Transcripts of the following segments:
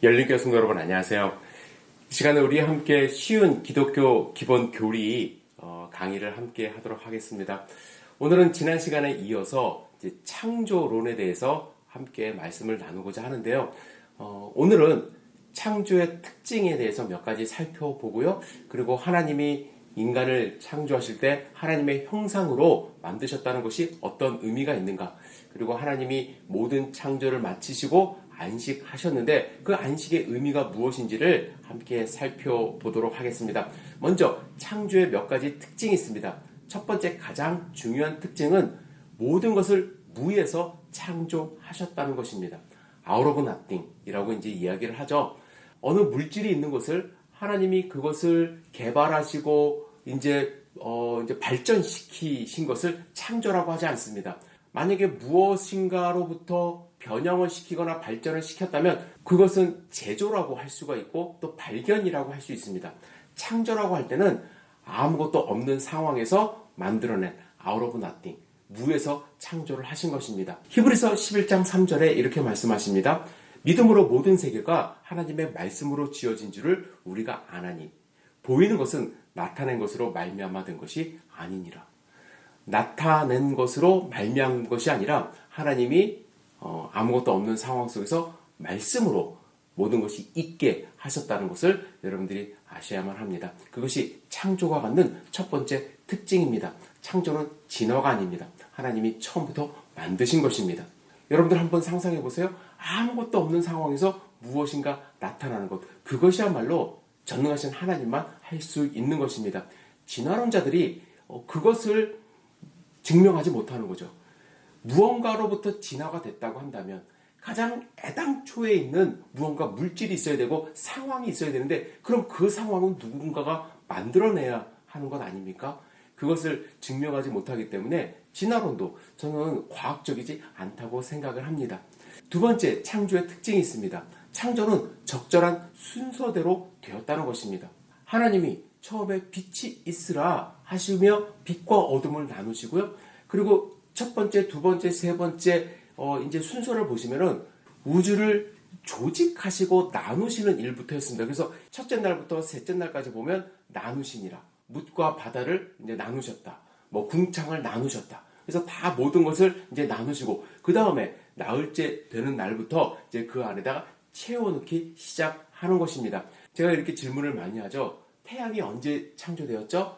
열린교회 성도 여러분 안녕하세요. 이 시간에 우리 함께 쉬운 기독교 기본 교리 강의를 함께 하도록 하겠습니다. 오늘은 지난 시간에 이어서 이제 창조론에 대해서 함께 말씀을 나누고자 하는데요. 오늘은 창조의 특징에 대해서 몇 가지 살펴보고요. 그리고 하나님이 인간을 창조하실 때 하나님의 형상으로 만드셨다는 것이 어떤 의미가 있는가, 그리고 하나님이 모든 창조를 마치시고 안식하셨는데 그 안식의 의미가 무엇인지를 함께 살펴보도록 하겠습니다. 먼저 창조의 몇 가지 특징이 있습니다. 첫 번째 가장 중요한 특징은 모든 것을 무에서 창조하셨다는 것입니다. Out of nothing 이라고 이제 이야기를 하죠. 어느 물질이 있는 것을 하나님이 그것을 개발하시고 이제 발전시키신 것을 창조라고 하지 않습니다. 만약에 무엇인가로부터 변형을 시키거나 발전을 시켰다면 그것은 제조라고 할 수가 있고 또 발견이라고 할 수 있습니다. 창조라고 할 때는 아무것도 없는 상황에서 만들어낸 out of nothing, 무에서 창조를 하신 것입니다. 히브리서 11장 3절에 이렇게 말씀하십니다. 믿음으로 모든 세계가 하나님의 말씀으로 지어진 줄을 우리가 아나니 보이는 것은 나타낸 것으로 말미암아 된 것이 아니니라. 나타낸 것으로 말미암은 것이 아니라 하나님이 아무것도 없는 상황 속에서 말씀으로 모든 것이 있게 하셨다는 것을 여러분들이 아셔야만 합니다. 그것이 창조가 갖는 첫 번째 특징입니다. 창조는 진화가 아닙니다. 하나님이 처음부터 만드신 것입니다. 여러분들 한번 상상해 보세요. 아무것도 없는 상황에서 무엇인가 나타나는 것, 그것이야말로 전능하신 하나님만 할 수 있는 것입니다. 진화론자들이 그것을 증명하지 못하는 거죠. 무언가로부터 진화가 됐다고 한다면 가장 애당초에 있는 무언가 물질이 있어야 되고 상황이 있어야 되는데 그럼 그 상황은 누군가가 만들어내야 하는 것 아닙니까? 그것을 증명하지 못하기 때문에 진화론도 저는 과학적이지 않다고 생각을 합니다. 두 번째, 창조의 특징이 있습니다. 창조는 적절한 순서대로 되었다는 것입니다. 하나님이 처음에 빛이 있으라 하시며 빛과 어둠을 나누시고요. 그리고 첫 번째, 두 번째, 세 번째 이제 순서를 보시면은 우주를 조직하시고 나누시는 일부터 했습니다. 그래서 첫째 날부터 셋째 날까지 보면 나누시니라. 묻과 바다를 이제 나누셨다. 궁창을 나누셨다. 그래서 다 모든 것을 이제 나누시고 그 다음에 나흘째 되는 날부터 이제 그 안에다가 채워넣기 시작하는 것입니다. 제가 이렇게 질문을 많이 하죠. 태양이 언제 창조되었죠?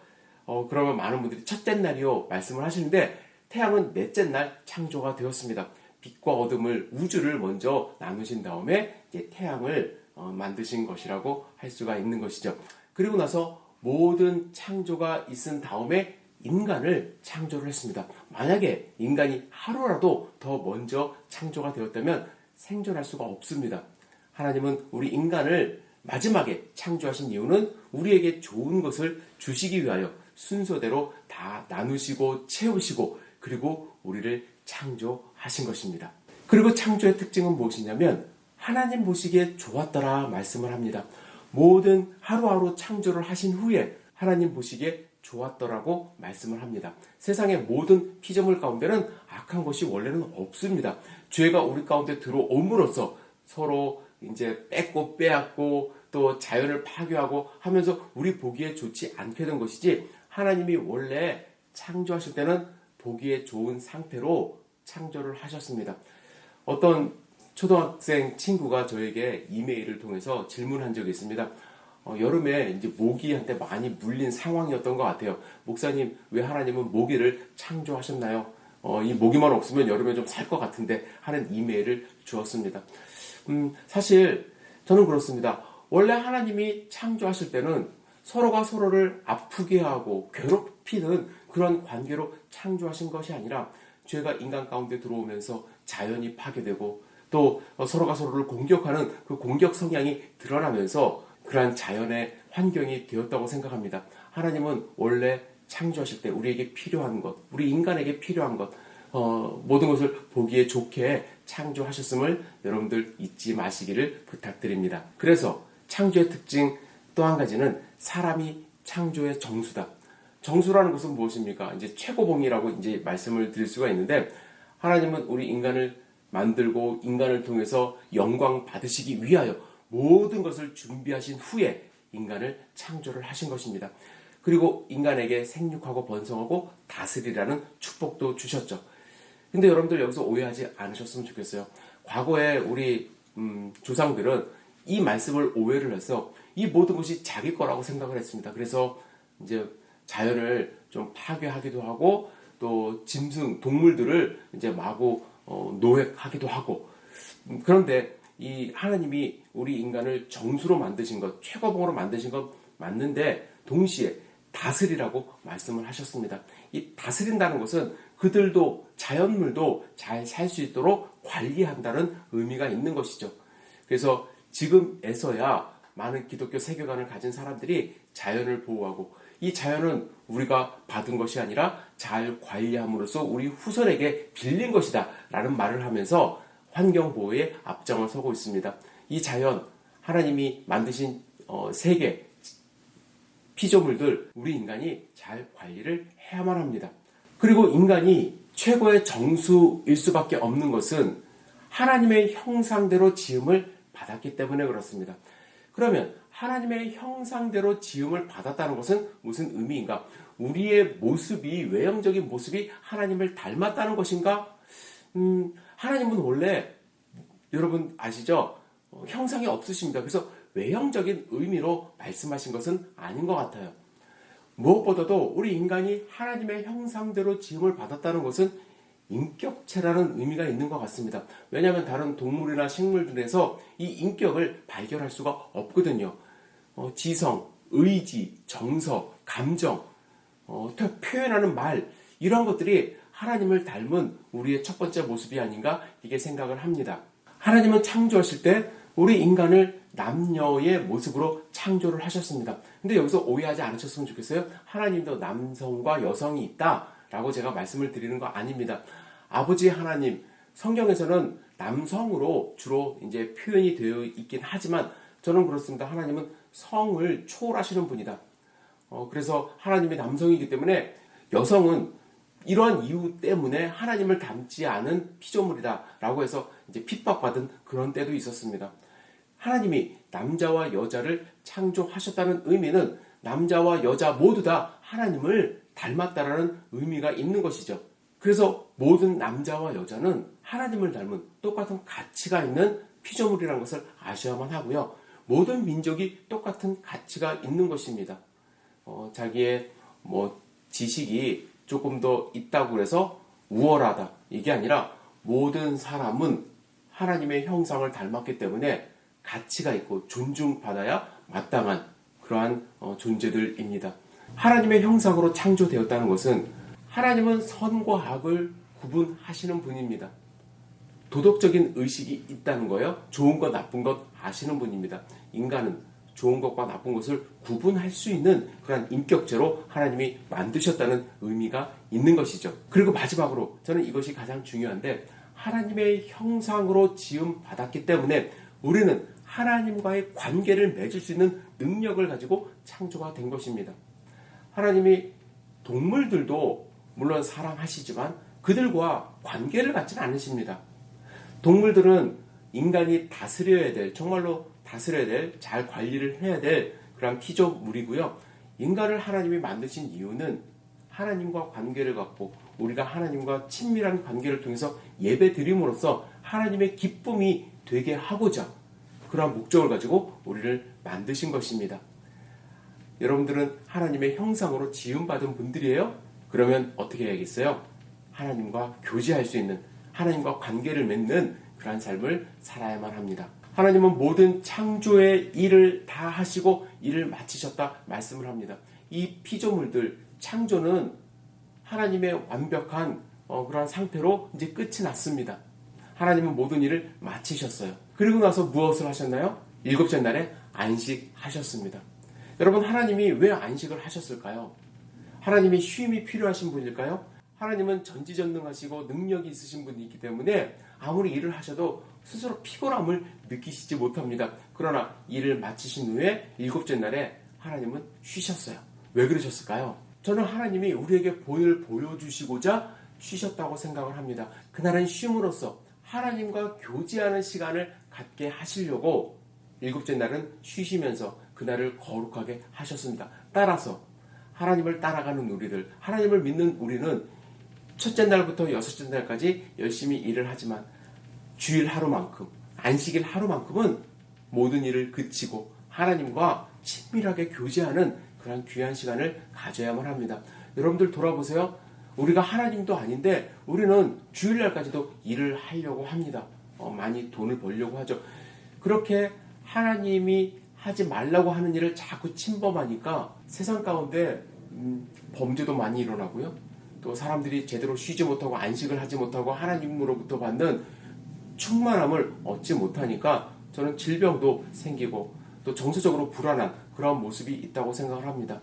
그러면 많은 분들이 첫째 날이요 말씀을 하시는데 태양은 넷째 날 창조가 되었습니다. 빛과 어둠을, 우주를 먼저 나누신 다음에 이제 태양을 만드신 것이라고 할 수가 있는 것이죠. 그리고 나서 모든 창조가 있은 다음에 인간을 창조를 했습니다. 만약에 인간이 하루라도 더 먼저 창조가 되었다면 생존할 수가 없습니다. 하나님은 우리 인간을 마지막에 창조하신 이유는 우리에게 좋은 것을 주시기 위하여 순서대로 다 나누시고 채우시고 그리고 우리를 창조하신 것입니다. 그리고 창조의 특징은 무엇이냐면 하나님 보시기에 좋았더라 말씀을 합니다. 모든 하루하루 창조를 하신 후에 하나님 보시기에 좋았더라고 말씀을 합니다. 세상의 모든 피조물 가운데는 악한 것이 원래는 없습니다. 죄가 우리 가운데 들어옴으로써 서로 이제 뺏고 빼앗고 또 자연을 파괴하고 하면서 우리 보기에 좋지 않게 된 것이지 하나님이 원래 창조하실 때는 보기에 좋은 상태로 창조를 하셨습니다. 어떤 초등학생 친구가 저에게 이메일을 통해서 질문한 적이 있습니다. 여름에 이제 모기한테 많이 물린 상황이었던 것 같아요. 목사님, 왜 하나님은 모기를 창조하셨나요? 이 모기만 없으면 여름에 좀 살 것 같은데 하는 이메일을 주었습니다. 사실 저는 그렇습니다. 원래 하나님이 창조하실 때는 서로가 서로를 아프게 하고 괴롭히는 그런 관계로 창조하신 것이 아니라 죄가 인간 가운데 들어오면서 자연이 파괴되고 또 서로가 서로를 공격하는 그 공격 성향이 드러나면서 그러한 자연의 환경이 되었다고 생각합니다. 하나님은 원래 창조하실 때 우리에게 필요한 것, 우리 인간에게 필요한 것, 모든 것을 보기에 좋게 창조하셨음을 여러분들 잊지 마시기를 부탁드립니다. 그래서 창조의 특징 또 한 가지는 사람이 창조의 정수다. 정수라는 것은 무엇입니까? 이제 최고봉이라고 이제 말씀을 드릴 수가 있는데 하나님은 우리 인간을 만들고 인간을 통해서 영광 받으시기 위하여 모든 것을 준비하신 후에 인간을 창조를 하신 것입니다. 그리고 인간에게 생육하고 번성하고 다스리라는 축복도 주셨죠. 근데 여러분들 여기서 오해하지 않으셨으면 좋겠어요. 과거에 우리 조상들은 이 말씀을 오해를 해서 이 모든 것이 자기 거라고 생각을 했습니다. 그래서 이제 자연을 좀 파괴하기도 하고 또 짐승, 동물들을 이제 마구 노획하기도 하고 그런데 이 하나님이 우리 인간을 정수로 만드신 것, 최고봉으로 만드신 것 맞는데 동시에 다스리라고 말씀을 하셨습니다. 이 다스린다는 것은 그들도 자연물도 잘 살 수 있도록 관리한다는 의미가 있는 것이죠. 그래서 지금에서야 많은 기독교 세계관을 가진 사람들이 자연을 보호하고 이 자연은 우리가 받은 것이 아니라 잘 관리함으로써 우리 후손에게 빌린 것이다 라는 말을 하면서 환경보호에 앞장을 서고 있습니다. 이 자연, 하나님이 만드신 세계, 피조물들, 우리 인간이 잘 관리를 해야만 합니다. 그리고 인간이 최고의 정수일 수밖에 없는 것은 하나님의 형상대로 지음을 받았기 때문에 그렇습니다. 그러면 하나님의 형상대로 지음을 받았다는 것은 무슨 의미인가? 우리의 모습이, 외형적인 모습이 하나님을 닮았다는 것인가? 하나님은 원래 여러분 아시죠? 형상이 없으십니다. 그래서 외형적인 의미로 말씀하신 것은 아닌 것 같아요. 무엇보다도 우리 인간이 하나님의 형상대로 지음을 받았다는 것은 인격체라는 의미가 있는 것 같습니다. 왜냐하면 다른 동물이나 식물들에서 이 인격을 발견할 수가 없거든요. 지성, 의지, 정서, 감정, 표현하는 말 이런 것들이 하나님을 닮은 우리의 첫 번째 모습이 아닌가 이게 생각을 합니다. 하나님은 창조하실 때 우리 인간을 남녀의 모습으로 창조를 하셨습니다. 근데 여기서 오해하지 않으셨으면 좋겠어요. 하나님도 남성과 여성이 있다라고 제가 말씀을 드리는 거 아닙니다. 아버지 하나님, 성경에서는 남성으로 주로 이제 표현이 되어 있긴 하지만 저는 그렇습니다. 하나님은 성을 초월하시는 분이다. 그래서 하나님이 남성이기 때문에 여성은 이러한 이유 때문에 하나님을 닮지 않은 피조물이다라고 해서 이제 핍박받은 그런 때도 있었습니다. 하나님이 남자와 여자를 창조하셨다는 의미는 남자와 여자 모두 다 하나님을 닮았다라는 의미가 있는 것이죠. 그래서 모든 남자와 여자는 하나님을 닮은 똑같은 가치가 있는 피조물이라는 것을 아셔야만 하고요. 모든 민족이 똑같은 가치가 있는 것입니다. 자기의 지식이 조금 더 있다고 해서 우월하다 이게 아니라 모든 사람은 하나님의 형상을 닮았기 때문에 가치가 있고 존중받아야 마땅한 그러한 존재들입니다. 하나님의 형상으로 창조되었다는 것은 하나님은 선과 악을 구분하시는 분입니다. 도덕적인 의식이 있다는 거예요. 좋은 것 나쁜 것 아시는 분입니다. 인간은 좋은 것과 나쁜 것을 구분할 수 있는 그런 인격체로 하나님이 만드셨다는 의미가 있는 것이죠. 그리고 마지막으로 저는 이것이 가장 중요한데 하나님의 형상으로 지음 받았기 때문에 우리는 하나님과의 관계를 맺을 수 있는 능력을 가지고 창조가 된 것입니다. 하나님이 동물들도 물론 사랑하시지만 그들과 관계를 갖지는 않으십니다. 동물들은 인간이 다스려야 될, 정말로 다스려야 될, 잘 관리를 해야 될 그런 피조물이고요. 인간을 하나님이 만드신 이유는 하나님과 관계를 갖고 우리가 하나님과 친밀한 관계를 통해서 예배 드림으로써 하나님의 기쁨이 되게 하고자 그러한 목적을 가지고 우리를 만드신 것입니다. 여러분들은 하나님의 형상으로 지음받은 분들이에요? 그러면 어떻게 해야겠어요? 하나님과 교제할 수 있는, 하나님과 관계를 맺는 그러한 삶을 살아야만 합니다. 하나님은 모든 창조의 일을 다 하시고 일을 마치셨다 말씀을 합니다. 이 피조물들 창조는 하나님의 완벽한 그러한 상태로 이제 끝이 났습니다. 하나님은 모든 일을 마치셨어요. 그리고 나서 무엇을 하셨나요? 일곱째 날에 안식하셨습니다. 여러분 하나님이 왜 안식을 하셨을까요? 하나님이 쉼이 필요하신 분일까요? 하나님은 전지전능하시고 능력이 있으신 분이기 때문에 아무리 일을 하셔도 스스로 피곤함을 느끼시지 못합니다. 그러나 일을 마치신 후에 일곱째 날에 하나님은 쉬셨어요. 왜 그러셨을까요? 저는 하나님이 우리에게 본을 보여주시고자 쉬셨다고 생각을 합니다. 그날은 쉼으로써 하나님과 교제하는 시간을 갖게 하시려고 일곱째 날은 쉬시면서 그날을 거룩하게 하셨습니다. 따라서 하나님을 따라가는 우리들, 하나님을 믿는 우리는 첫째 날부터 여섯째 날까지 열심히 일을 하지만 주일 하루만큼, 안식일 하루만큼은 모든 일을 그치고 하나님과 친밀하게 교제하는 그런 귀한 시간을 가져야만 합니다. 여러분들 돌아보세요. 우리가 하나님도 아닌데 우리는 주일날까지도 일을 하려고 합니다. 많이 돈을 벌려고 하죠. 그렇게 하나님이 하지 말라고 하는 일을 자꾸 침범하니까 세상 가운데 범죄도 많이 일어나고요. 또 사람들이 제대로 쉬지 못하고 안식을 하지 못하고 하나님으로부터 받는 충만함을 얻지 못하니까 저는 질병도 생기고 또 정서적으로 불안한 그런 모습이 있다고 생각을 합니다.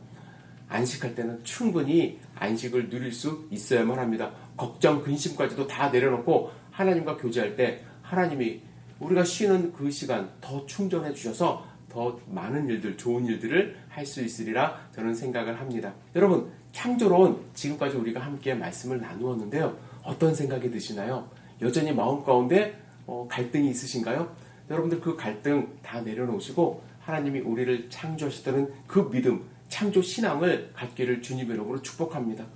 안식할 때는 충분히 안식을 누릴 수 있어야만 합니다. 걱정, 근심까지도 다 내려놓고 하나님과 교제할 때 하나님이 우리가 쉬는 그 시간 더 충전해 주셔서 더 많은 일들, 좋은 일들을 할 수 있으리라 저는 생각을 합니다. 여러분, 창조론 지금까지 우리가 함께 말씀을 나누었는데요. 어떤 생각이 드시나요? 여전히 마음 가운데 갈등이 있으신가요? 여러분들 그 갈등 다 내려놓으시고 하나님이 우리를 창조하셨다는 그 믿음, 창조 신앙을 갖기를 주님의 이름으로 축복합니다.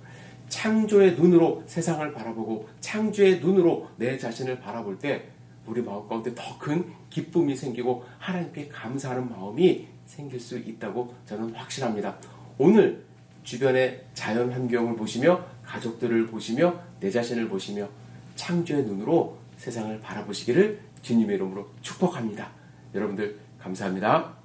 창조의 눈으로 세상을 바라보고 창조의 눈으로 내 자신을 바라볼 때 우리 마음 가운데 더 큰 기쁨이 생기고 하나님께 감사하는 마음이 생길 수 있다고 저는 확신합니다. 오늘 주변의 자연 환경을 보시며 가족들을 보시며 내 자신을 보시며 창조의 눈으로 세상을 바라보시기를 주님의 이름으로 축복합니다. 여러분들 감사합니다.